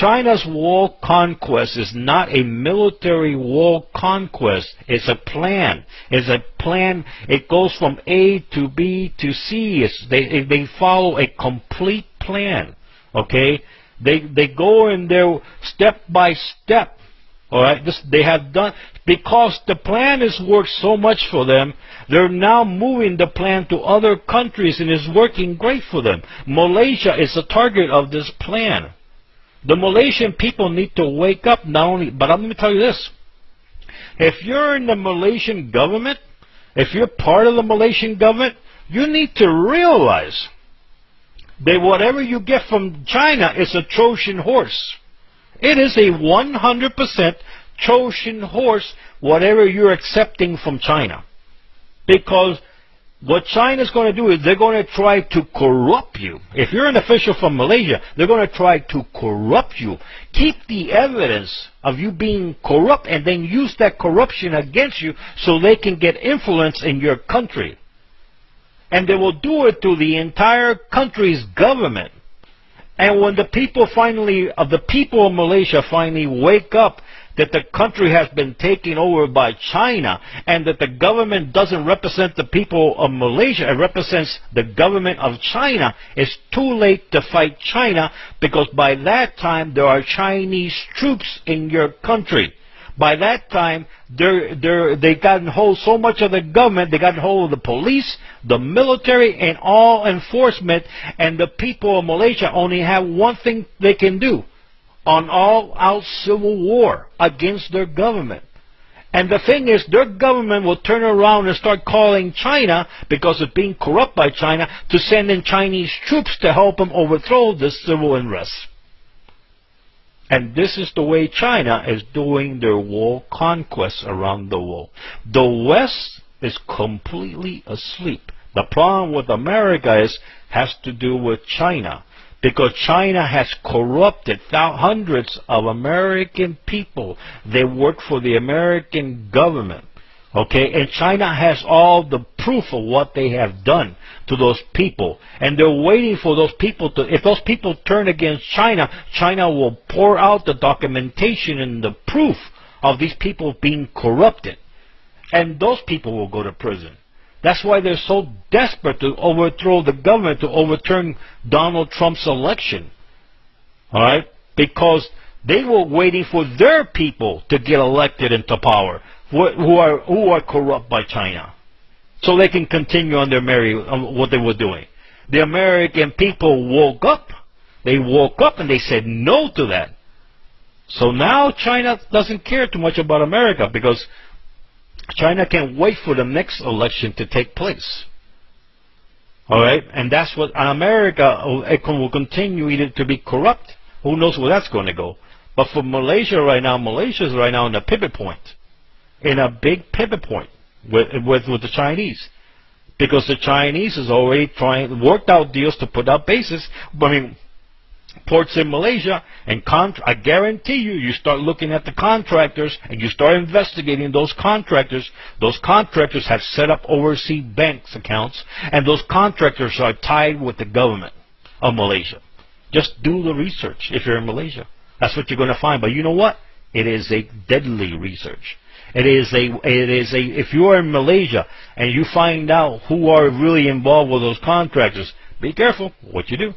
China's world conquest is not a military world conquest. It's a plan. It's a plan. It goes from A to B to C. They follow a complete plan. Okay? They go in there step by step. All right? They have done, because the plan has worked so much for them. They're now moving the plan to other countries, and it's working great for them. Malaysia is the target of this plan. The Malaysian people need to wake up not only, but I'm going to tell you this. If you're in the Malaysian government, if you're part of the Malaysian government, you need to realize that whatever you get from China is a Trojan horse. It is a 100% Trojan horse, whatever you're accepting from China. Because what China's going to do is they're going to try to corrupt you. If you're an official from Malaysia, they're going to try to corrupt you. Keep the evidence of you being corrupt and then use that corruption against you so they can get influence in your country. And they will do it to the entire country's government. And when the people of Malaysia finally wake up that the country has been taken over by China and that the government doesn't represent the people of Malaysia, it represents the government of China, it's too late to fight China, because by that time there are Chinese troops in your country. By that time, they gotten hold so much of the government, they got hold of the police, the military, and all enforcement, and the people of Malaysia only have one thing they can do: on all-out civil war against their government. And the thing is, their government will turn around and start calling China, because it's being corrupt by China, to send in Chinese troops to help them overthrow the civil unrest. And this is the way China is doing their world conquest around the world. The West is completely asleep. The problem with America has to do with China. Because China has corrupted hundreds of American people. They work for the American government. Okay? And China has all the proof of what they have done to those people. And they're waiting for those people to, if those people turn against China, China will pour out the documentation and the proof of these people being corrupted. And those people will go to prison. That's why they're so desperate to overthrow the government, to overturn Donald Trump's election. All right? Because they were waiting for their people to get elected into power, who are corrupt by China, so they can continue on their what they were doing. The American people woke up. They woke up and they said no to that. So now China doesn't care too much about America, because China can't wait for the next election to take place. All right? And that's what America will continue either to be corrupt. Who knows where that's going to go. But for Malaysia right now, Malaysia is right now in a pivot point. In a big pivot point with the Chinese. Because the Chinese is already worked out deals to put up bases. I mean, ports in Malaysia, and I guarantee you start looking at the contractors and you start investigating those contractors. Those contractors have set up overseas banks accounts, and those contractors are tied with the government of Malaysia. Just do the research if you're in Malaysia. That's what you're going to find. But you know what? It is a deadly research. If you are in Malaysia and you find out who are really involved with those contractors, be careful what you do.